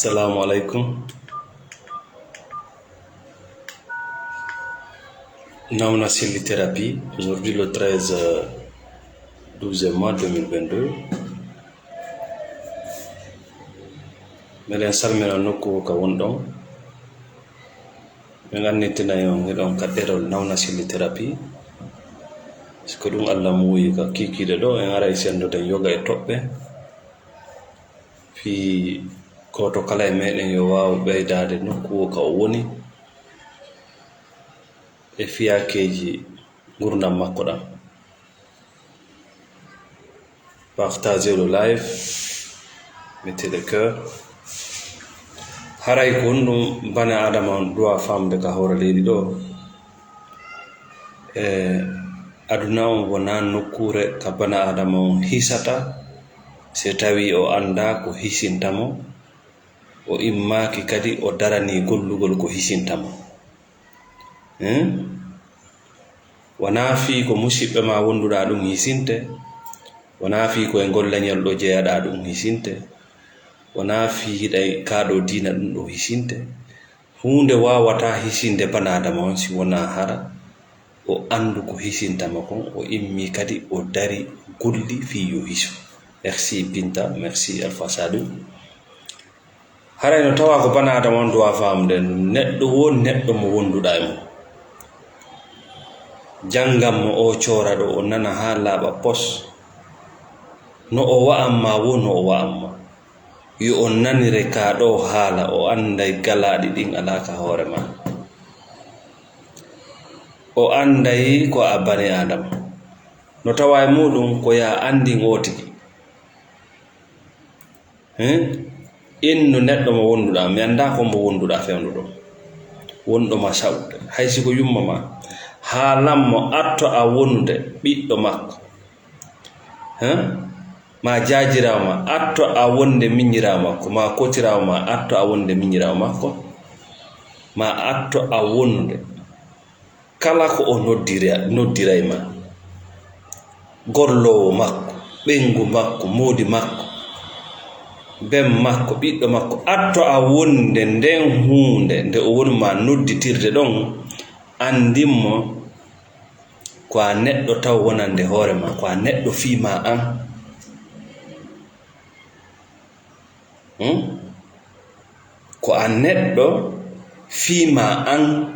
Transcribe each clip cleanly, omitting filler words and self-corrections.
Assalamu alaikum. Naouna Thérapie, aujourd'hui le 13 12 mois 2022. Melen salmina nokku ka wondon. Min annitina yon hedon kadderol Naouna Thérapie. Ko ɗum Allah muuyi ka kikiɗe ɗo en ara e sendude yoga e toɓɓe fi koto kala e meɗen yo waw ɓeydade nokku ka o woni e fiyakeji gurdam makko ɗam. Partagez le live, mettez le cœur. Haray ko ɗum bana adama on doit famde ka hoore leydi ɗo aduna on wona nokkure ka bana adama on hisata se tawi o anda ko hisintamo, o immaki kadi o darani gollugol ko hisintamo. Wona fi ko musidɓe ma wonduɗa ɗum hisinte, wona fi ko e gollañol ɗo jeeyaɗa ɗum hisinte, wona fi hiɗay kaɗo dina ɗum ɗo hisinte. Hunde wawata hisinde bana adama on si wona hara o andu ko hisintama kon, o immi kadi o dari golli fi yo hiso. Merci Binta, merci Alpha Sadou. Haray no tawa ko bana adama on dowa famde neɗɗo won neɗɗo mo wonduɗa e mo. Jangam mo o cora ɗo o nana ha laaɓa pos no o wa'anma wo no o wa'anma. Yo on nanire ka ɗo haala o anday galaɗi ɗin alaka hoore ma. O anday ko a bani adama. No tawa e muɗum ko ya andin o tigi. Innu neɗɗo mo wonduɗa, mi anda ko mo wonduɗa fewnuɗo. Wonɗo ma sawde, haysi ko yumma ma. Haalanmo atto a wonde ɓiɗɗo makko. Ma jajirawo ma atto a wonde miñirawo makko, ma kotirawo ma atto a wonde miñirawo makko, ma atto a wonde kala ko o noddiray ma, gollowo makko, ɓengu makko, moodi makko, ben makko, ɓiɗɗo makko, atto a wonde nden hunde nde o wonma nodditirde ɗon, andinmo ko a neɗɗo taw wonande hoore ma, ko a neɗɗo fiima an. Ko a neɗɗo fiima an,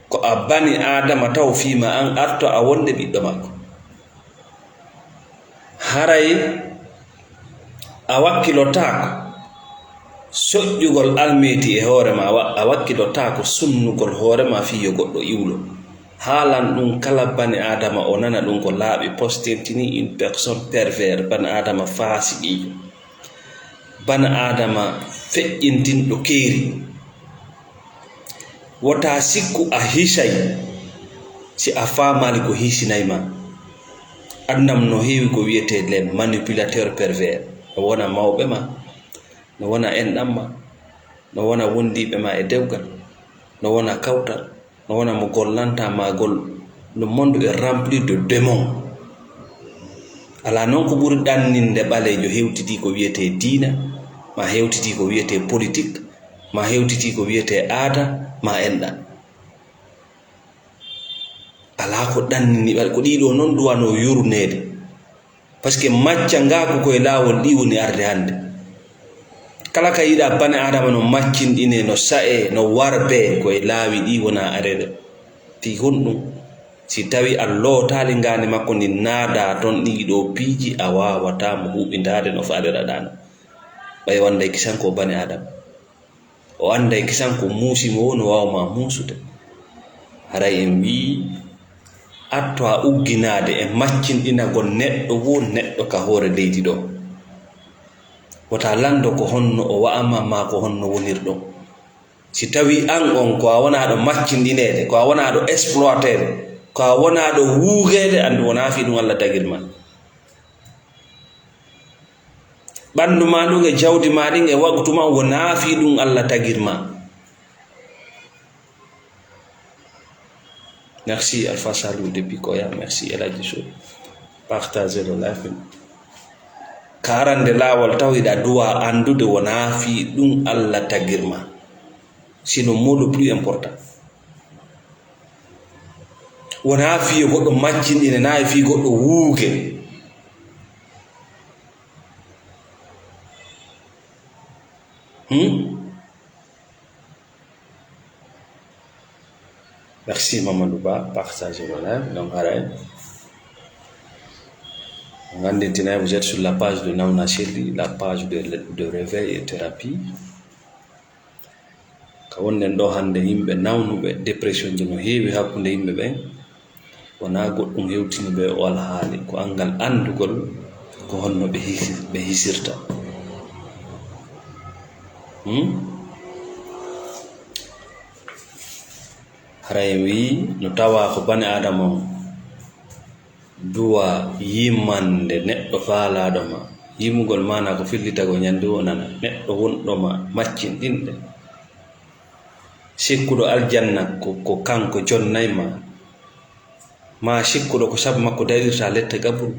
ko a bani adama taw fiima an, arto a wonde ɓiɗɗo makko. Haray a wakkilotako soƴƴugol almeti e hoorema, a wakkilotako sunnugol hoorema fiyo goɗɗo iwlo. Haalan ɗum kala bani adama o nana ɗum ko laaɓi postintini une personne pervers, bani adama faasiɗijo, bani adama feƴƴintinɗo keeri. Wota sikku a hisay si a faamali ko hisinayma. Andam no heewi ko wiyete les manipulateurs pervers. No wona mawɓe ma, no wona enɗam ma, no wona wondiɓe ma e dewgal, no wona kawtal, no wona mo gollanta ma gol. Le monde est rempli de démons. Ala noon ko ɓuri ɗanninde ɓalejo hewtiti ko wiyete diina, ma hewtiti ko wiyete politique, ma hewtiti ko wiyete aada, ma enɗam. Ala ko ɗannini ɓale, ko ɗiɗo noon duwano yurnede. Par ce que macca ngaku koye laawol ɗi woni arde hannde. Kala ka yiɗa bane adama no maccinɗine, no sa'e, no warbe koye laawi ɗi wona arede. Ti honɗum si tawi a lootali ngane makko ndi naada ton ɗiɗo piiji, a wawata mo huɓindade no faliraɗano. Ɓay o anday kisan ko bane adama, o anday kisan ko muusimo wo no wawma muusude. Haray en wi atto a ugginade e maccinɗinagol neɗɗo wo neɗɗo ka hoore leydi ɗo. Wota lando ko honno o wa'ama ma ko honno wonirɗo. Si tawi an on ko a wonaɗo maccinɗinede, ko a wonaɗo exploitede, ko a wonaɗo wuugede, andi wona fi ɗum Allah tagirma. Ɓandu ma ɗum e jawdi ma ɗin e waktu ma wona fi ɗum Allah tagirma. Merci Alpha Salou depuis Koya, merci El Hadji Sow. Partagez le live. karande laawol taw hiɗa duwa andude wona fi ɗum Allah tagirma, sinon mot le plus important. wona fiyo goɗɗo maccinɗine na e fi goɗɗo wuuge. Merci Mamadou Ba, partagez le live. Donc, vous êtes sur la page de Naouna Cheli, la page de réveil et thérapie. Kawonnen ɗo hande yimɓe nawnuɓe dépression ji no heewi hakkunde yimɓe ɓen, wona goɗɗum hewtini ɓe o alhaali ko angal andugol ko honno ɓe hisirta. haray wi no tawa ko bani adama o duwa yimmande neɗɗo faalaɗo ma, yimugol mana ko fillitago ñande o nana neɗɗo wonɗoma maccinɗinɗe, sikkuɗo aljanna ko kanko jonnayma, ma sikkuɗo ko sabu makko darirta lette gabru,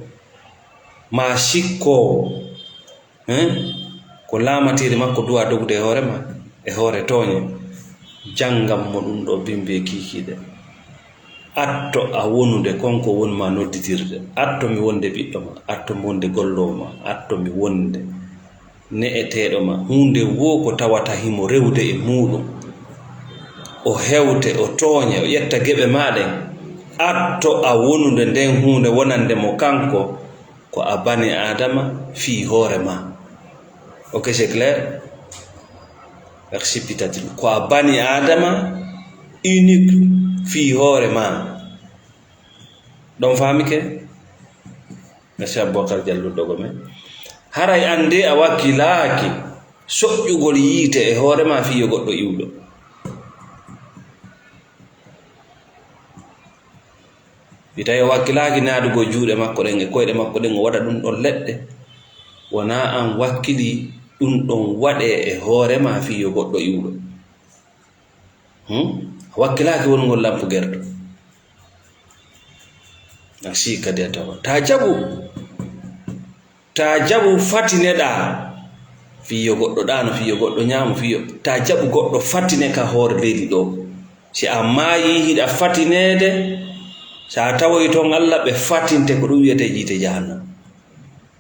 ma sikkowo ko laamatiri makko duwa dogde e hoorema e hoore tooñe. Jangam mo ɗum ɗo bimbe kikiɗe, atto a wonude konko wonma nodditirde, atto mi wonde ɓiɗɗo ma, atto mi wonde gollowo ma, atto mi wonde ne'eteɗo ma, hunde wo ko tawata himo rewde e muɗum, o hewte, o tooñe, o ƴetta geɓe maɗen, atto a wonude nden hunde wonande mo kanko ko a bani adama fi hoore ma. Ok, c'est clair? Merci Pitatil. Ko a bani adama unique fi hoore ma. Ɗon famike? Merci Aboubacar Diallo Dogome. Haray ande a wakkilaaki soƴƴugol yiite e hoore ma fiyo goɗɗo iwɗo. Itawi o wakkilaaki naadugo juuɗe makko ɗen e koyɗe makko ɗen o waɗa ɗum ɗon leɗɗe, wona an wakkili ɗum ɗon waɗe e hoorema fiyo goɗɗo iwɗo. Wakkilaaki wongol lampu gerto. Merci kadi a tawa ta jaɓu fatineɗa fiyo goɗɗo ɗano, fiyo goɗɗo ñaamo, fiyo ta jaɓu goɗɗo fatine ka hoore leydi ɗo. Si a maayi hiɗa fatinede, sa tawoy toon Allah ɓe fatinte ko ɗum wiyete jiite jahannam.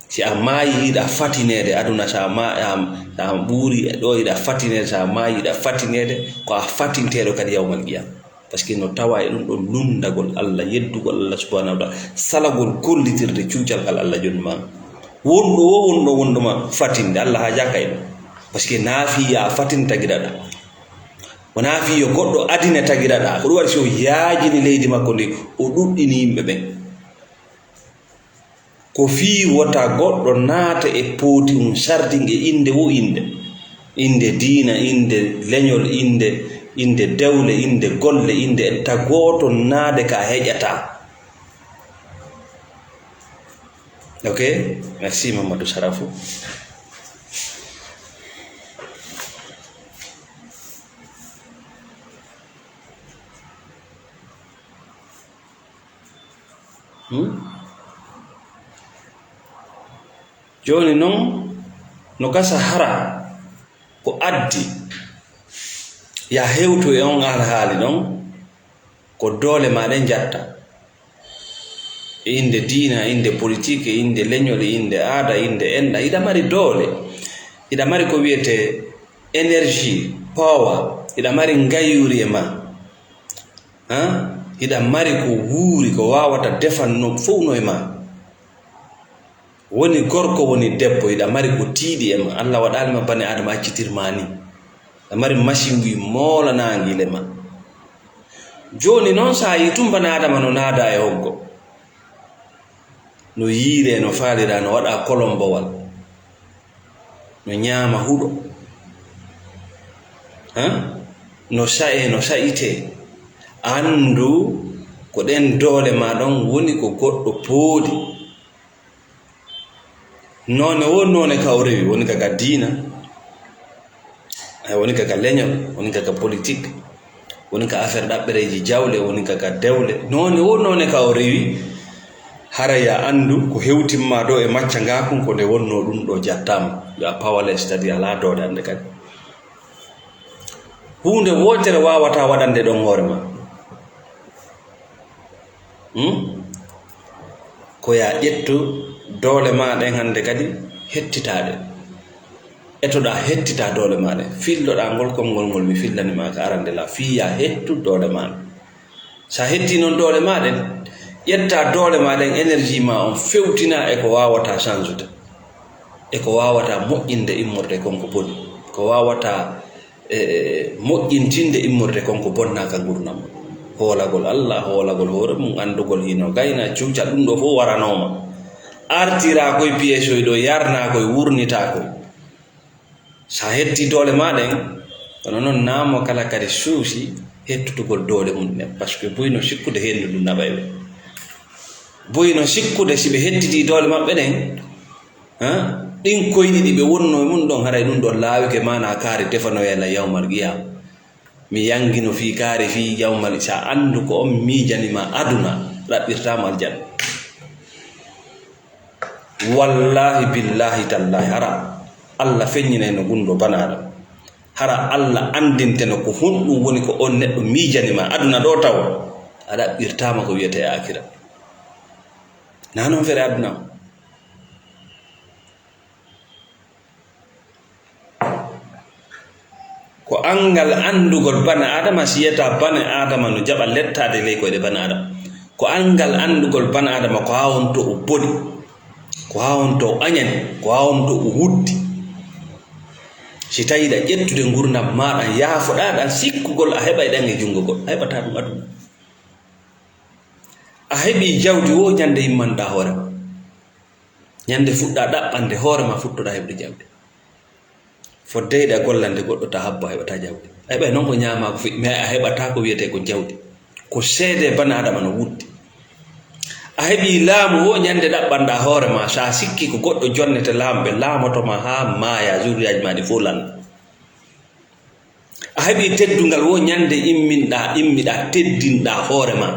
Si a maayi hiɗa fatinede aduna, sa ɓuuri ɗo hiɗa fatinede, sa maayi hiɗa fatinede ko a fatinteɗo kadi yawmal qiyama. Par ce que no tawa e ɗum ɗon lundagol Allah, yeddugol Allah subhanahu wa ta'ala, salagol gollitirde cuucalgal Allah joni ma. wonɗoma fatinde Allah ha jaka e ɗum, par ce que naafiya fatin tagiɗaɗa, wona fiyo goɗɗo adina tagiɗaɗa. Ko ɗum waɗi so yaajini leydi makko ndi o ɗuɗɗini yimɓe ɓen, ko fi wota goɗɗo naata e pooti sardin e inde wo inde diina, inde leñol, inde dewle, inde golle, inde tagoto naade ka heƴata. Ok, merci Mamadou Sarafou. Joni non no gasa hara ko addi ya hewto e on alhaali ɗon ko doole maɗen jatta, inde diina, inde politique, inde leñol, inde aada, inde enda. Iɗa mari doole, iɗa mari ko wiyete énergie, power, iɗa mari ngayuri e ma, iɗa mari ko wuuri ko wawata defanno fof no e ma. Woni gorko woni debbo, iɗa mari ko tiiɗi e ma. Allah waɗalima bani adama accitirma ni, iɗa mari machine wi molanangile ma. Joni noon sa yi tum bani adama no naada e hoggo, no yiire, no faalira, no waɗa kolombowal, no ñaama huɗo, no sa'e, no sa'ite, andu ko ɗen doole ma ɗon woni ko goɗɗo poodi. None won none ka o rewi, woni kaka diina, woni kaka leñol, woni kaka politique, woni ka affaire ɗaɓɓereji jawle, woni kaka dewle. None won none ka o rewi, hara ya andu ko hewtimma do e macca ngakun ko nde wonno ɗum ɗo jattama yo a powerless tadi ala dodande kadi hunde wotere wawata waɗande ɗon hoore ma ko ya ƴettu doole maɗen hande kadi hettitaɗe etoɗa hettita doole maɗen filloɗa ngol konngol ngol mi fillanima ka arande la fiya hettu doole maɗen sa hetti noon doole maɗen ƴetta doole maɗen énergie ma on fewtina e ko wawata change e ko wawata moƴƴinde immorde konko boni ko wawata moƴƴintinde immorde konko bonnaka gurnam hoolagol Allah hoolagol hoore mum andugol hino gayna cuuca ɗum ɗo fof waranoma artira koye piége ɗo yarna koye wurnita koye sa hetti doole maɗen kono noon naamo kala kadi suusi hettutugol doole mum ne par ce que boyno sikkude hendu ɗum naɓayɓe boyno sikkude si ɓe hettiti doole maɓɓe ɗen ɗin koyɗi ɗi ɓe wonno e mum ɗon haray ɗum ɗon laawike mana kaari defanoyela yawmal qiyama mi yangino fi kaari fi yawmal sa andu ko on miijanima aduna ɗaɓɓirtama aljanna wallahi billahi tallahi hara Allah feññinay no gunɗo banaɗo hara Allah andinteno ko honɗum woni ko on neɗɗo miijanima aduna ɗo taw a ɗaɓɓirtama ko wiyete akira na noon fere aduna ko angal andugol bana adama siyata bana adama no jaɓa lettade ley koyɗe bana adama ko angal andugol bana adama ko ha wonto o boni ko ha wonto o añani ko ha wonto o wuddi si tawiɗa ƴettude gurdam maɗa yaafoɗaɗan sikkugol a heɓay ɗan e jungo goɗɗo a heɓata ɗum aduna a heɓi jawdi wo ñande yimmanɗa hoorema ñande fuɗɗa ɗaɓɓande hoorema futtoɗa heɓde jawdi foddeyɗa gollande goɗɗo ta habba heɓata jawdi a heɓay noon ko ñama ko fiɗi mais a heɓata ko wiyete ko jawdi ko seede bana adama no wuddi a heɓi laamu wo ñande ɗaɓɓanɗa hoorema sa sikki ko goɗɗo jonnete laamɓe laamotoma ha maaya zuriyaji maɗi fof landa a heɓi teddungal wo ñande immiɗa teddinɗa hoorema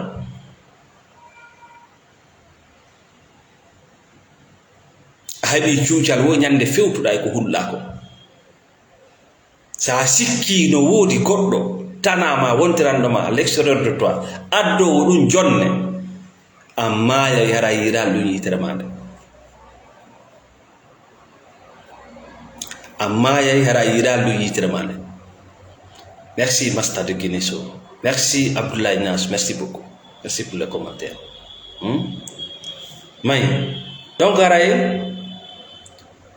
a heɓi cuucal wo ñande fewtuɗa e ko hulɗa ko sa sikki no woodi goɗɗo tanama wontirandoma à l'extérieur de toi addowo ɗum jonne amma ya yara yiral ɗum yitere maɗe amma ya yara yiral ɗum yitere maɗe merci Master de Guinesso merci Abdoulaye Nas merci beaucoup merci pour les commentaires may donc aray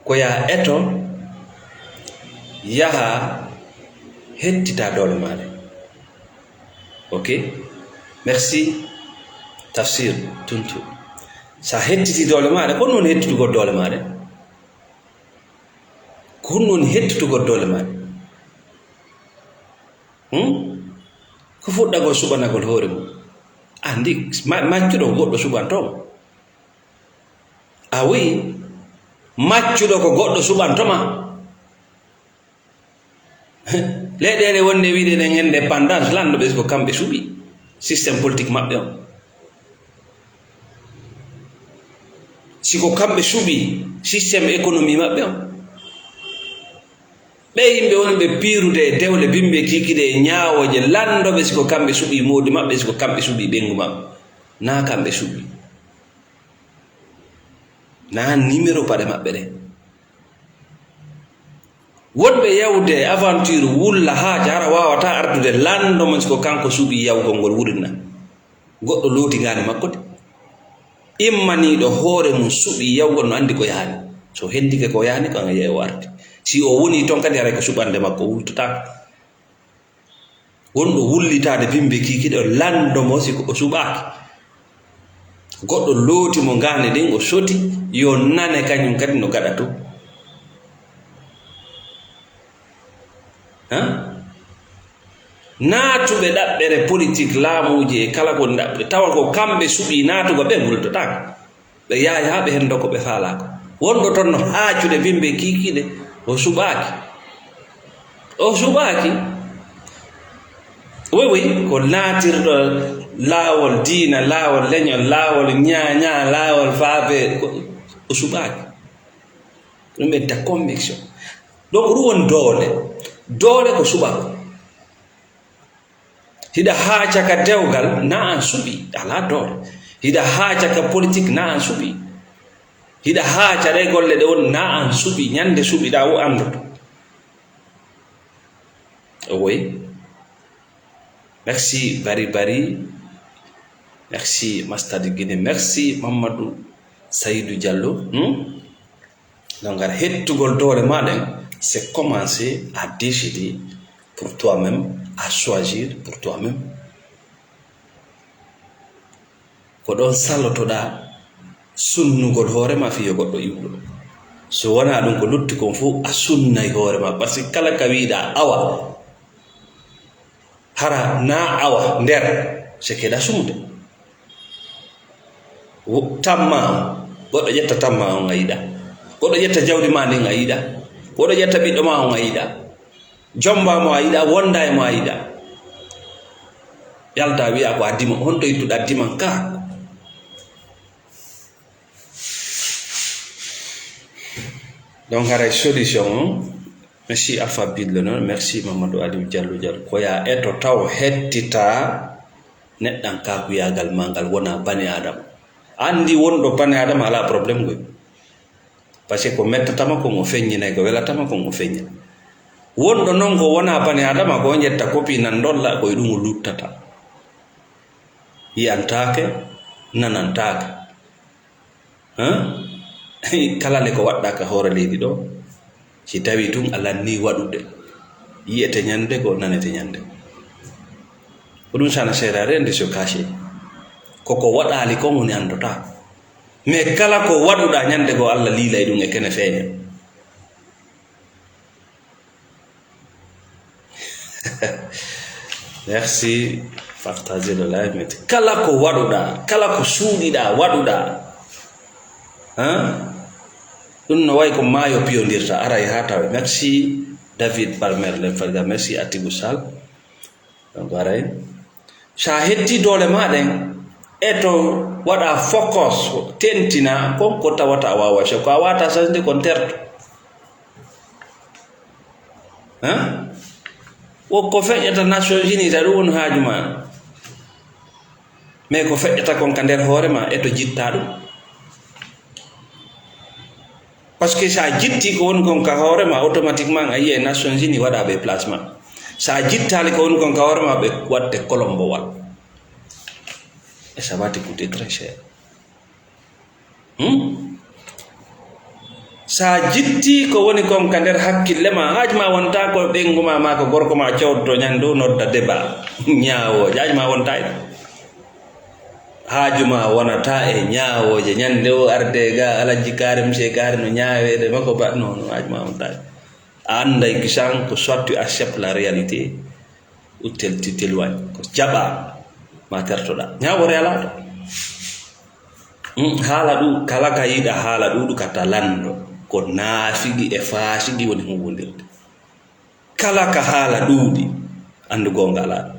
ko ya eto yaha hettita doole maɗe ok merci Tafsir Tuntu sa hettiti doole maɗe ko non hettutugol doole maɗe ko non hettutugol doole maɗe ko fuɗɗagol suɓanagol hoore mum andi maccuɗo ko goɗɗo suɓantoma a wi maccuɗo ko goɗɗo suɓantoma leyɗele wonde wiɗe ɗen indépendance lanɗoɓe ko kamɓe suuɓi systéme politique maɓɓe on siko kamɓe suuɓi systéme économie maɓɓe on ɓe yimɓe woni ɓe piirude e dewle bimɓe kikiɗe e ñaawoje landoɓe siko kamɓe suuɓi moodi maɓɓe siko kamɓe suuɓi ɓengu maɓɓe na kamɓe suuɓi na numéro paɗe maɓɓe ɗe wonɓe yawde aventure wulla ha jara wawata ardude landomo siko kanko suuɓi yawgol ngol wurinna goɗɗo lootigani makko de immaniɗo hoore mum suuɓi yawgol no andi ko yahani so hendike ko yahani ko anga yeewo arde si o woni toon kadi haray ko suɓande makko wultotako wonɗo wullitade bimɓe kikiɗe landomo siko o suɓaki goɗɗo lootimo ngane ɗen o soti yo nane kañum kadi no gaɗa to naatuɓe ɗaɓɓere politique laamuji e kala ko ɗaɓɓe tawa ko kamɓe suuɓi naatugo ɓe wultotako ɓe yahay ha ɓe hendo ko ɓe faalako wonɗo toon no haacude bimɓe kikiɗe o suɓaki oui ko naatirɗo laawol diina laawol leñol laawol ñaña laawol faabe o suɓaaki ɗum ɓedda conviction donc ɗum woni doole ko suɓako hiɗa haaca ka dewgal na an suɓi ala doole hiɗa haaca ka politique na an suɓi hiɗa haaca ɗe golle ɗe woni na an suɓi ñande suɓiɗa o andoto oui merci Bari merci Mastadi Guinée merci Mamadou Saïdou Diallo donc ara hettugol doole maɗen c'est commencer à décider pour toi-même à choisir pour toi-même ko ɗon sallotoɗa sunnugol hoorema fiyo goɗɗo iwɗo so wona ɗum ko lutti kon fof a sunnay hoorema par ce que kala ka wiɗa awa hara na awa nder se keɗa sumude tamma goɗɗo ƴetta tamma on a yiɗa goɗɗo ƴetta jawdi ma ndin a yiɗa goɗɗo ƴetta ɓiɗɗo ma on a yiɗa jombamo a yiɗa wonda e mo a yiɗa yalta wiya ko a dima honto yittuɗa diman ka donc haray solution on merci Alpha Bidlo noon merci Mamadou Aliou Diallo koya eto taw hettita neɗɗan kakuyagal ma ngal wona bani adama andi wonɗo bani adama ala probléme goy par ce que ko mettatama ko mo feññinay ko welatama ko mo feññina wonɗo noon ko wona bani adama ko jetta kopi nan dolla koye ɗum o luttata yiyantake nanantake kala le ko waɗɗa ka hoore leydi ɗo si tawi tun a lanni waɗude yiyete ñande ko nanete ñande ko ɗum sana sert à rien de se cacher koko waɗali kon woni andota mais kala ko waɗuɗa ñande ko Allah liilay ɗum e kene feeña merci partager le live mais kala ko waɗuɗa kala ko suuɗiɗa waɗuɗa ɗum no way ko maayo piyondirta aray ha tawe merci David Barmerle farga merci Atibou Sall donc aray sa hetti doole maɗen eto waɗa focus tentina konko tawata a wawa so ko a wata sasde kon terto ko feƴƴata Nations Unies ta ɗum woni haaju ma mais ko feƴƴata kon ka nder hoorema eto jitta ɗum parce que sa jitti ko woni kon ka hoorema automatiquement a yiye Nations Unies waɗa ɓe placement sa jittali ko woni kon ka hoorema ɓe watte colombo wal et ça va te coûter très cher sa jitti ko woni kon ka nder hakkille ma haajuma wonta ko ɓenguma ma ko gorko ma cewdoto ñande o nodda débat ñaawoje haajuma wonta e haajuma wonata e ñaawoje ñande o arde ga alaji kaare monsieur kaare no ñaawede makko ba non haajuma wonta a anday kisan ko soit tu acceptes la réalité ou tu t'éloignes ko jaɓa ma tertoɗa ñawore alaɗo haala ɗu kala ka yiɗa haala ɗuɗu kata lanɗo ko naafigi e faasigi woni huwondirde kala ka haala ɗuuɗi andu gonga alaɗo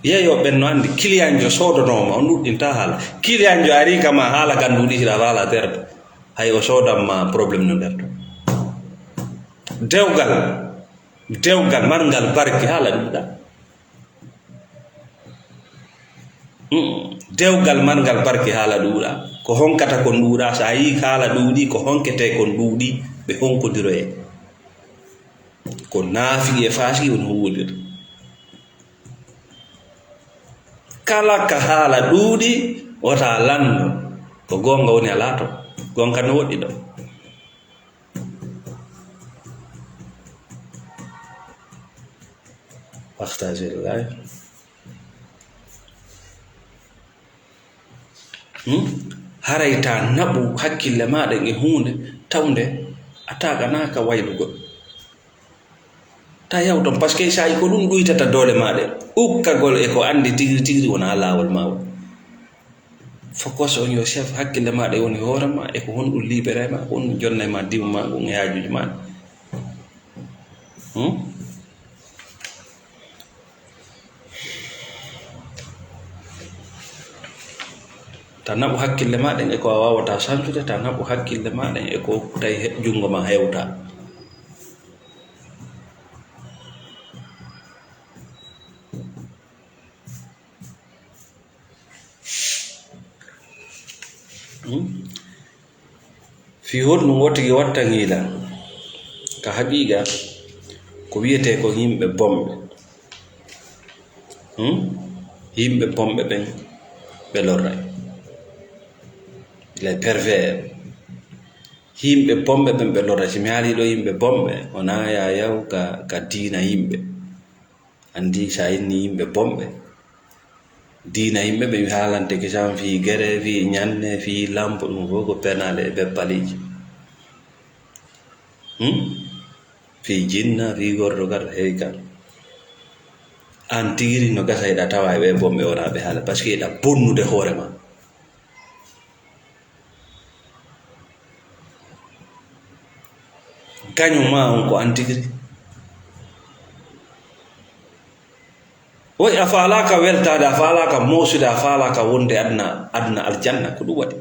yeeyo ɓen no andi clientjo sodanoma on ɗuɗɗinta haala clientjo ari kama haala ganduɗi hiɗa waala terde hay o sodanma probléme no nder to dewgal marngal barke haala ɗuɗa dewgal marngal barke haala ɗuuɗa ko honkata kon ɗuuɗa sa yi haala ɗuuɗi ko honkete kon ɗuuɗi ɓe honkodiroye ko naafi e faasi woni huwodir kala ka haala ɗuuɗi wota lanɗo ko gonga woni ala to gonga no woɗɗi ɗo partager le live harayta naɓu hakkille maɗen e hunde tawde a taganaka waylugol ta yaw ton par ce que sa yi ko ɗum ɗuytata doole maɗen ukkagol e ko andi tigri tigri wona lawol mawol focus on yo chef hakkille maɗe woni hoorema e ko honɗum libéré ma honɗum jonna ma dimu ma ɗum e hajuji maɗe ta naɓu hakkille maɗen e ko a wawata santude, ta naɓu hakkille maɗen e ko tawi jungo ma hewta. fi holɗum wotigi watta ngiila ka haqiqa ko wiyete ko yimɓe bomɓe. Yimɓe bomɓe ɓen ɓe lorray, les pervers. Yimɓe bomɓe ɓen ɓe lorray. Si mi haali ɗo yimɓe bomɓe wona yayaw ka diina yimɓe. Andi sa inni yimɓe bomɓe diina yimɓe ɓe mi haalante kisan fi gere, fi ñanne, fi lampo, ɗum fof ko penale e beppaliji. Fi jinna, fi gordo gar hewi kam. An tigiri no gasa eɗa tawa e ɓe bomɓe wona ɓe haala, par ce que eɗa bonnude hoore ma. Kañum ma on ko an tigiri. Woy a faalaka weltade, a faalaka mosude, a faalaka wonde adna aljanna, ko ɗum waɗi.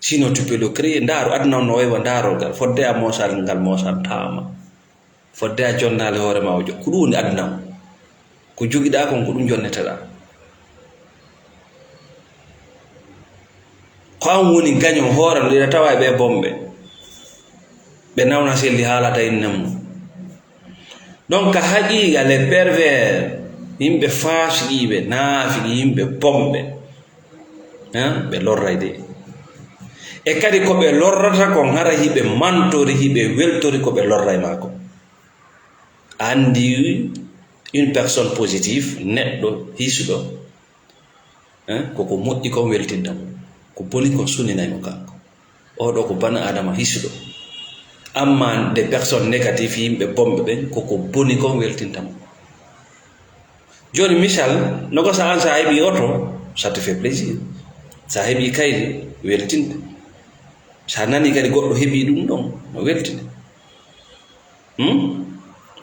Sinon tu peux le créer. Ndaaru adna no waywa ndaarol ngal, fodde a mosal ngal mosantama, fodde a jonnale hoore ma o jo, ko ɗum woni adna o. Ko jogiɗa kon ko ɗum jonneteɗa. Ko an woni gaño hoore no ɗiɗa tawa e ɓe bomɓe, ɓe nawna selli haalata inne mum. Donc ka haqiqa les pervers, yimɓe faasiɗiɓe naafiɗi, yimɓe bomɓe, ɓe lorray de. E kadi ko ɓe lorrata kon hara hiɓe mantori, hiɓe weltori ko ɓe lorray maako. Andi une personne positive, neɗɗo hisuɗo, koko moƴƴi kon weltindamo, ko boni kon suninaymo kanko. Oɗo ko bana adama hisuɗo. Amma des personnes négatives, yimɓe bomɓe ɓen, koko boni kon weltintamo. Joni misal nogo sa an sa heɓi oto, ça te fait plaisir. Sa heɓi kayri weltinde. Sa nani kadi goɗɗo heɓi ɗum ɗon no weltinde.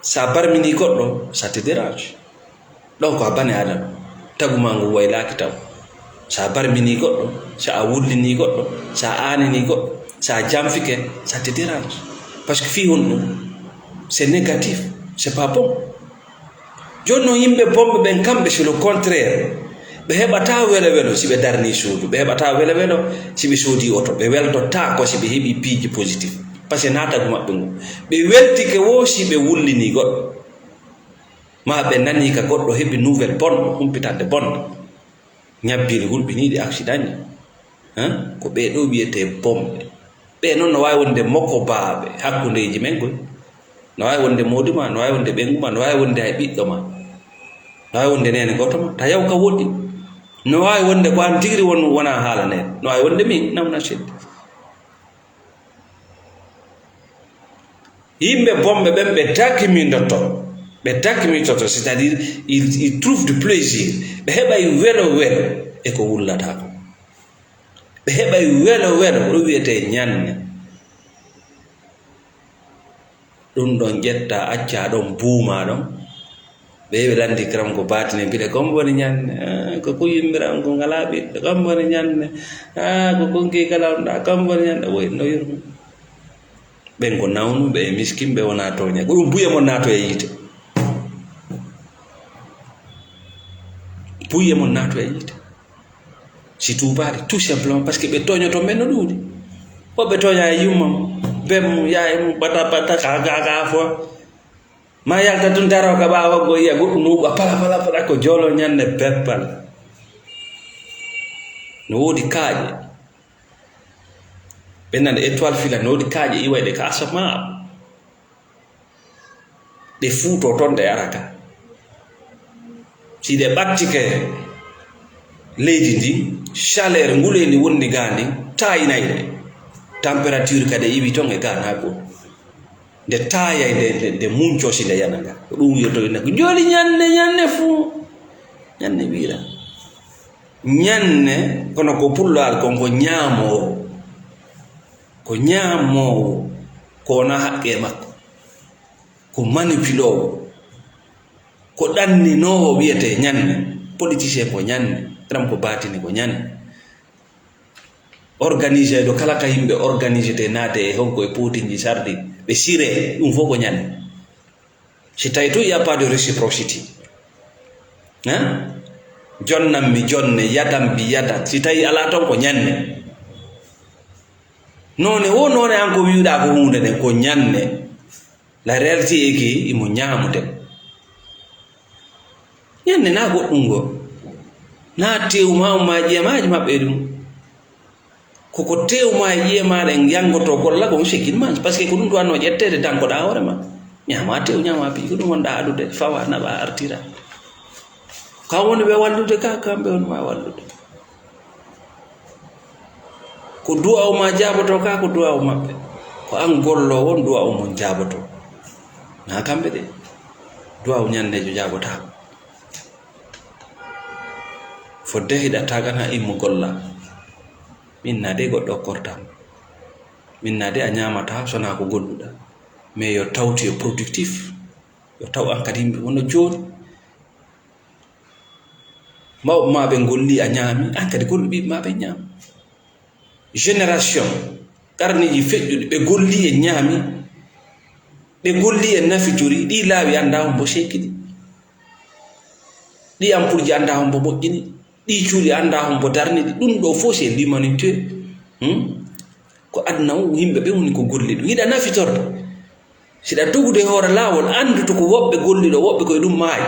Sa barmini goɗɗo, ça te dérange. ɗon ko a bane adama, taguma ngu waylaki taw. Sa barmini goɗɗo, sa a wullini goɗɗo, sa anini goɗɗo, sa jamfike, ça te dérange. Parce que fi on ɗum c'est négatif, c'est pas bon. Joni noon yimɓe bomɓe ɓen kamɓe c'est le contraire. Ɓe heɓata welo welo si ɓe darni suudu, ɓe heɓata welo welo si ɓe soodi oto, ɓe weltotta ko si ɓe heɓi piiji positif, par ce que natagu maɓɓe ngu. Ɓe weltike wo si ɓe wullini goɗɗo, ma ɓe nani ka goɗɗo heɓi nouvelle bonne, humpitande bonne, ñabbiri hulɓiniɗi accident ñi. Ko ɓeɗo wiyete bomɓe. Ɓe noon no wawi wonde mokko baaɓe hakkundeji men goy, no wawi wonde moduma, no wawi wonde ɓenguma, no wawi wonde hay ɓiɗɗo ma, no wawi wonde nene goto ma, ta yaw ka woɗɗi. No wawi wonde ko an tigiri wona haala nene, no wawi wonde min namna seddi. Yimɓe bomɓe ɓen ɓe dakkimindoto, ɓe dakkimindoto, c'est-à-dire ils trouvent du plaisir. Ɓe heɓay welo welo e ko wullata ko, ɓe heɓay welo welo ɗo wiyete ñanne. Ɗum ɗon ƴetta acca ɗon buuma ɗon, ɓe landi kiram ko batine mbiɗe kon boni ñanne, ko ko yimmiran ko ngala ɓiɗɗo, kon boni ñanne, ko konki kala ɗa, kon boni ñanne. Woy no yurmi ɓen ko nawnuɓe e miskin, ɓe wona toña, ko ɗum buye mon nato e yiite, buye mon nato e yiite si tubaɗe, tout simplement parce que ɓe toñoto men no ɗuuɗi. Woɓɓe toña e yummam bem yaye mum bata bata ka fo ma yalta tun daro ka ɓawa go yiya goɗɗum nuuɓa pala ko jolo ñanne beppal. No woodi kaaƴe ɓe nana étoile fila, no woodi kaaƴe iwayɗe ka asama, ɗe fuuto toon ɗe araka. Si ɗe ɓattike leydi ndi, chaleur nguleni wonni ga ndi tayinayɗe, température kadi iwi ton e ga na goto, nde taayay nde muncosi nde yana nga. Ko ɗum wiyoto ko joli ñanne fuu, ñanne wiira ñanne kono ko pullal kon ko ñaamowo, ko ñaamowo, ko wona haqqe makko, ko manipulowo, ko ɗanninowo wiyete ñanne. Politicien ko ñanne, tram ko batini ko ñanne. organiser do kala ka yimɓe organiser te naate e honko e puutinji sardi ɓe sire ɗum fof ko ñande si tawi to il y a pas de réciprocité jonnan mi jonne yadam mi yada si tawi ala ton ko ñande none wo none an ko wiwɗa ko hunde nden ko ñande la réalité est que imo ñaamuden ñande na goɗɗum ngo na tewma ma ƴeemaji maɓɓe ɗum koko tewma e ƴiye maɗa en yangoto golla ko sekkinma par ce que ko ɗum duwanno ƴettede dankoɗa hoorema ñama tew ñama pi ko ɗum wonɗa aɗude fawa naɓa artira ka woni ɓe wallude ka kamɓe wonma wallude ko duwaw ma jaboto ka ko duwaw maɓɓe ko an gollo won duwaw mon jaboto na kamɓe de duwaw ñandejo jabotako fodde hiɗata kan ha immo golla min na de goɗɗo kortam min na de a ñamata sona ko golluɗa mais yo tawtu yo productif yo taw an kadi yimɓe wono joni mawɓe maɓe golli a ñaami an kadi gollu ɓiɓe maɓe ñaama génération karniji feƴƴuɗi ɓe golli e ñaami ɓe golli e nafijori ɗi laawi anda hombo sekkiɗi ɗi ampulji anda hombo moƴƴini ɗi cuuɗi anda hombo darniɗi ɗum ɗo fof c'est l'humanité ko aduna o yimɓe ɓe woni ko golli ɗum yiɗa nafitorde siɗa dogude hoore laawol andu to ko woɓɓe golliɗo woɓɓe koye ɗum maayi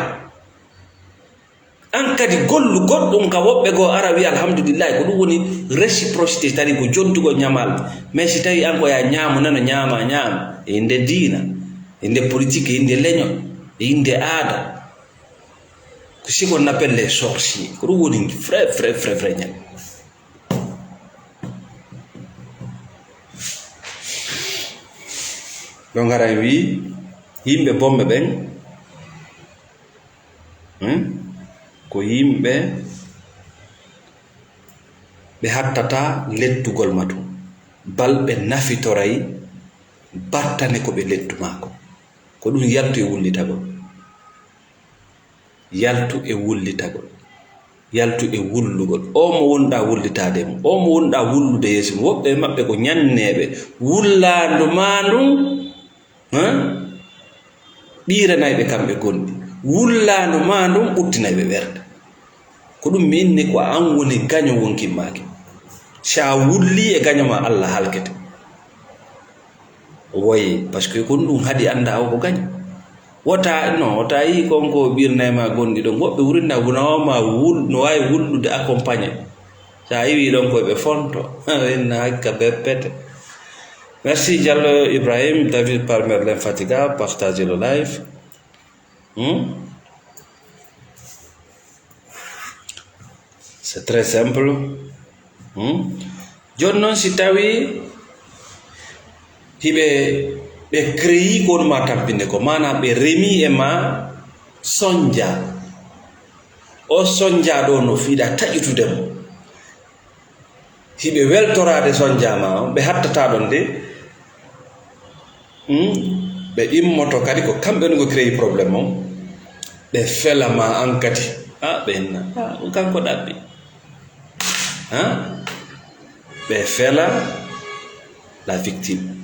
an kadi gollu goɗɗum ka woɓɓe goo ara wi alhamdulillahi ko ɗum woni réciprocité tari ko jontugo ñamal mais si tawi an ko ya ñaamu nano ñaama e inde diina e inde politique e inde leñol e inde aada ko si qu'on appelle les sorciers ko ɗum woni vrai ñal ɗo ngara wi yimɓe bomɓe ɓen ko yimɓe ɓe hattata lettugol matu balɓe nafitoray battane ko ɓe lettu maako ko ɗum yaltu e wullitagol yaltu e wullitagol yaltu e wullugol o mo wonɗa wullitade mo o mo wonɗa wullude yeeso mo woɓɓe maɓɓe ko ñanneɓe wullandu ma ndum ɓiranayɓe kamɓe gonɗi wullandu ma ndum ɓuttinayɓe ɓerde ko ɗum mi inni ko an woni gaño wonkimmaki sa wulli e gaño ma Allah halkete woyi par ce que kon ɗum haɗi anda o ko gaño wota yi konko ɓirnayma gonɗi ɗon woɓɓe wurinda wunawama no wawi wullude accompagné sa yiwi ɗon koyeɓe fonto inna hakka beppete. Merci Diallo Ibrahim, David Palmer l'infatigable, partagez le live. C'est très simple. Joni noon si tawi hiɓe créi ko ma tampinde ko mana ɓe remi e ma sonja o sonja ɗo no fiiɗa taƴitude mo hiɓe weltorade sonja ma on ɓe hattata ɗon de ɓe immoto kadi ko kamɓe no ko créi probléme o ɓe felama an kadi ɓenna kanko ɗaɓɓi ɓe fela la victime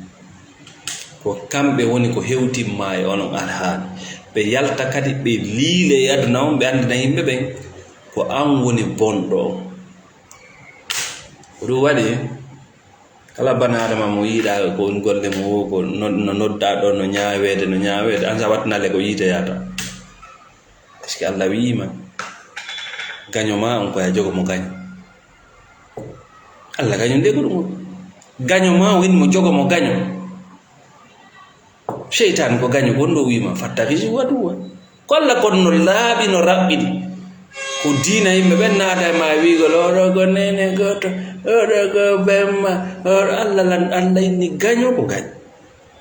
ko kamɓe woni ko hewtimma e onon alhaali ɓe yalta kadi ɓe liile e aduna on ɓe andina yimɓe ɓen ko an woni bonɗo o ko ɗum waɗi kala bana adama mo yiiɗa ko golle mo ko no nodda ɗo no ñaawede an sa wattanale ko yiite yata par ce que Allah wiima gaño ma on koya jogo mo gaño Allah gaño nde ko ɗum gaño ma woni mo jogo mo gaño seytan ko gaño gonɗo wiima fattakisi waɗuwa kolla kon no laaɓi no raɓɓiɗi ko diina yimɓe ɓen naata e ma wiigol oɗo ko nene goto oɗo ko bemma oɗo Allah inni gaño ko gaño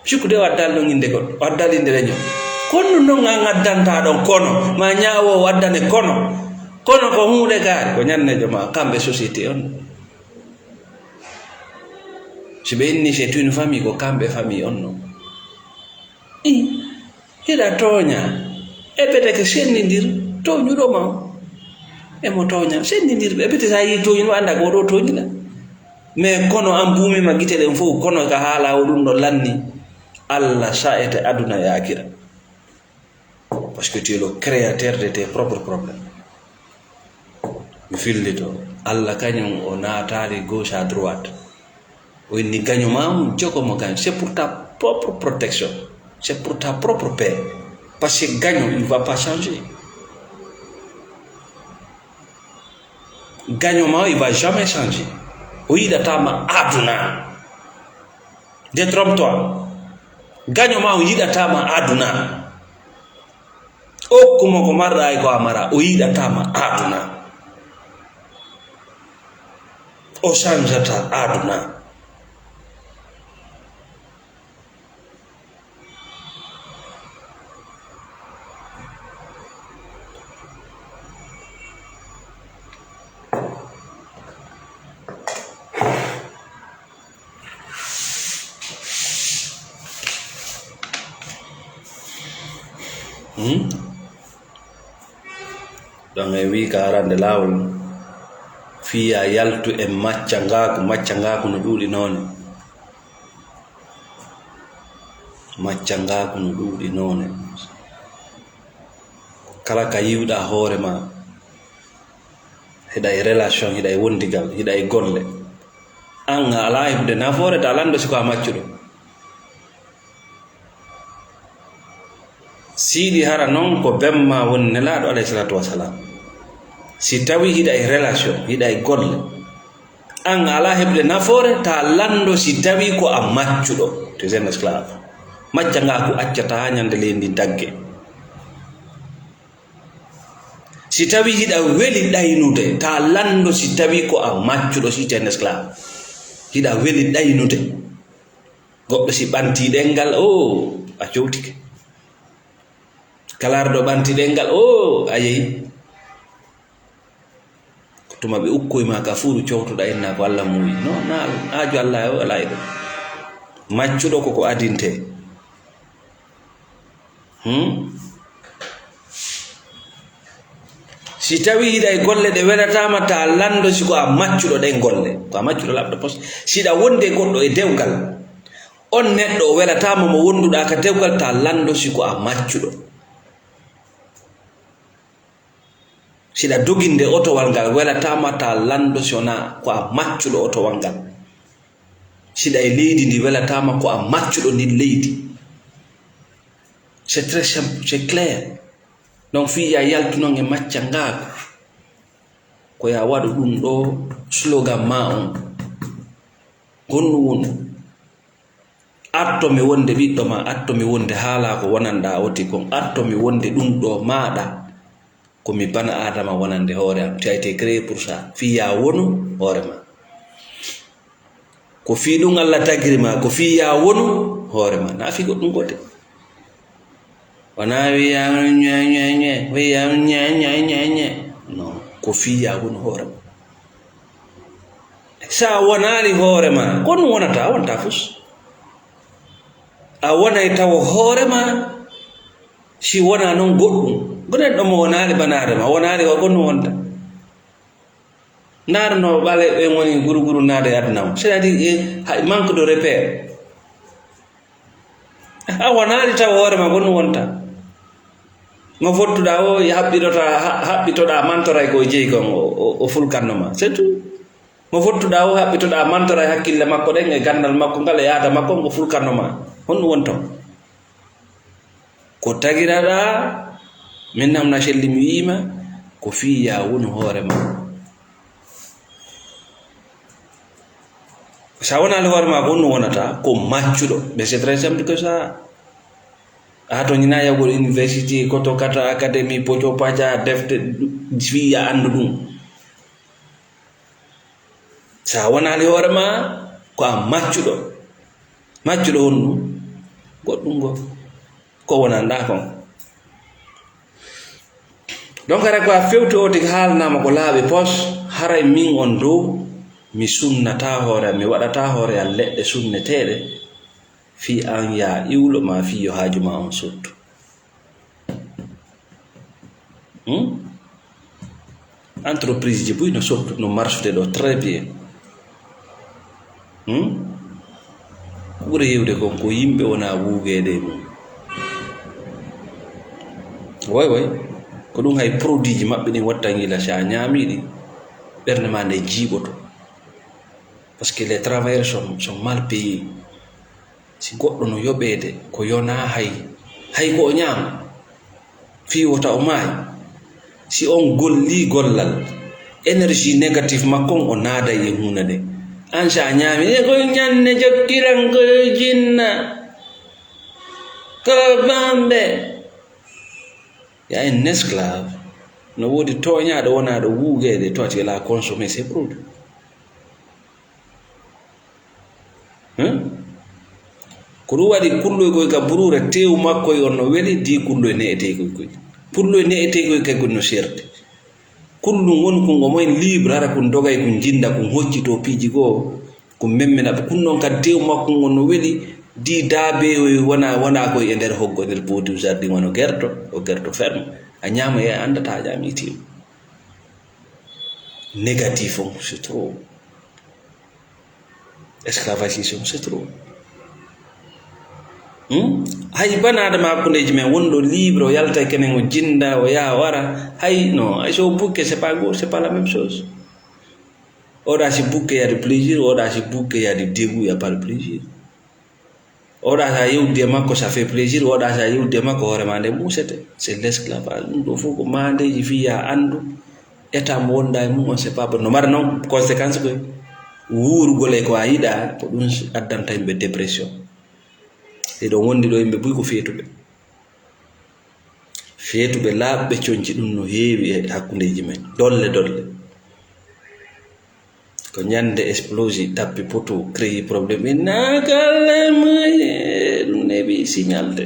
sikkude o addal ɗon inde goɗɗo o addal inde leñol konno noon an addanta ɗon kono ma ñaawo waddane kono ko hunde gaari ko ñannejo ma kamɓe société on si ɓe inni c'est une famille ko kamɓe famille on noon hiɗa tooña e ɓeteke sennidir toñuɗoma emo tooña sennidirɓe ɓete sa yi toñi no anda ko oɗo toñina mais kono an buumima gite ɗen fof kono ka haala o ɗum ɗo lanni Allah sa'ete aduna e akira, parce que tu es le créateur de tes propres problèmes. mi fillito Allah kañum o naatali gauche à droite, o inni gaño ma jogo mo gagne, c'est pour ta propre protection, c'est pour ta propre paix, parce que gagnant il va pas changer. Gagnant ma il va jamais changer. O yiɗatama aduna, détrompe-toi. Gagnant ma o yiɗatama aduna, okkumo ko marɗa e ko amara, o yiɗatama aduna, o changeata aduna. Donc e wi ka arande lawol fiya yaltu e macca ngaku no ɗuuɗi noone, macca ngaku no ɗuuɗi noone. Kala ka yiwɗa hoore ma hiɗa e relation, hiɗa e wondigal, hiɗa e golle, an ala heɓde nafoore ta lando siko a maccuɗo. siidi hara noon ko bemma woni nelaɗo alayhi salatu wasalam. Si tawi hiɗa e relation, hiɗa e golle, an ala heɓde nafoore ta lando si tawi ko a maccuɗo, tu es un esclave. Macca ngaku accata ha ñande leydi dagge. Si tawi hiɗa weli ɗaynude ta lando si tawi ko a maccuɗo, si tu es un esclave. Hiɗa weli ɗaynude, goɗɗo si ɓanti ɗengal o a cowtike, kalarɗo ɓanti ɗengal o a yehi. Tuma ɓe ukkoyma ka fuu cowtoɗa enna ko Allah muuyi, no na aajo Allah o ala e ɗum. Maccuɗo koko adinte. Si tawi hiɗa e golle ɗe welatama ta lando siko a maccuɗo ɗen golle, ko a maccuɗo labɗo poste. Siɗa wonde goɗɗo e dewgal, on neɗɗo o welatama mo wonduɗa ka dewgal ta lando siko a maccuɗo. Siɗa doginde otowal ngal welatama ta lando sona ko a maccuɗo otowal ngal. Siɗa e leydi ndi welatama ko a maccuɗo ndin leydi. C'est très simple, c'est clair. Donc fiya yaltu noon e macca ngaku ko ya waɗu ɗum ɗo slogan ma on gonɗum woni attomi wonde ɓiɗɗo ma, attomi wonde haala ko wonanɗa oti kon, attomi wonde ɗum ɗo maɗa komi bana adama wonande hoore am. Tu as été créé pour ça. Fiya wonu hoore ma ko fi ɗum Allah tagiri ma, ko fiya wonu hoore ma, na fi goɗɗum gote. Wana wiya nye wiya nye no, ko fiya wonu hoore ma. Sa wonani hoore ma ko ɗum wonata, a wonta fus. A wonay taw hoore ma si wona noon goɗɗum. Gonen ɗo mo wonani banare ma, wonani ko gonɗum wonta. Narno ɓale ɓen woni guru nade aduna, c'est-à-dire manque de repère. A wonani taw hoore ma gonɗum wonta. Mo fottuɗa o haɓɓitoɗa mantora ko jeeyi kon o fulkanno ma, c'est tout. Mo fottuɗa o haɓɓitoɗa mantora hakkille makko ɗen e gandal makko ngal e yaada makko ngo fulkanno ma, honɗum wonton. Ko tagiraɗa min namna selli mi wiima ko fiya woni hoore ma. Sa wonani hoore ma ko honɗum wonata, ko maccuɗo. Mais c'est très simple que ça. A to ñina yagol université koto kata académie poco paca defte fiya andu ɗum. Sa wonani hoore ma ko a maccuɗo. Maccuɗo honɗum goɗɗum go ko wonanda kon. Donc ara ko a fewti o tigi haalnama ko laaɓi pos, haray min on dow mi sunnata hoore, mi waɗata hoore am leɗɗe sunneteɗe fi an ya iwlo ma fi yo haaju ma on sottu. Entreprise ji buy no sottu no marchude ɗo très bien. ɓuri hewde kon ko yimɓe wona wuugede mum way ko ɗum hay produit ji maɓɓe ɗin watta gila sa a ñaamiɗi ɓernde ma nde jiiɓoto parce que les travailleurs sont mal payés si goɗɗo no yoɓede ko yona hay ko o ñaama fi wota o maayi si on golli gollal énergie négative makko o naada e hunde nde an sa a ñaami e ko ñande jokkiran ko jinna ko bamɓe ya un esclave no woodi toñaɗo wonaɗo wuugede to ati la consommer ces produits ko ɗum waɗi kulloykoy ka burure tew makkoy on no weeli di kulloy ne'etekoy koy pulloy ne'etekoy kay no serde kullum woni ko ngomoyen libre ara kun dogay kun jinda kun hoccito piiji goo kun memmina ɓe kun ɗon kadi tew makko ngon no weeli di daabe wona koye e nder hoggo nder boodi jardin wano gerto ferme a ñaama e andata a ñaami tew négatif on c'est trop esclavagisme c'est trop hay banaadama hakkundeji men wonɗo libre o yalta kenen o jinda o yaha wara hay non so bouquet c'est pas go c'est pas la même chose oɗa si bouquet y a de plaisir oɗa si bouquet y a de dégoût y a pas de plaisir oɗa sa yewdi e makko ça fait plaisir oɗa sa yewdi e makko hoorema nde musete c'est l'esclavage ɗum ɗo fof ko mandeji fiya andu état mo wonda e mum on c'est pas bon no mara noon conséquence koye wuurugol e ko a yiɗa ko ɗum addanta yimɓe dépression e ɗon wondi ɗo yimɓe buy ko feetuɓe laaɓɓe coñci ɗum no heewi e hakkundeji men dolle ko ñande explosi tappi poto créé probléme e nagalemaye ɗum neeɓi signalde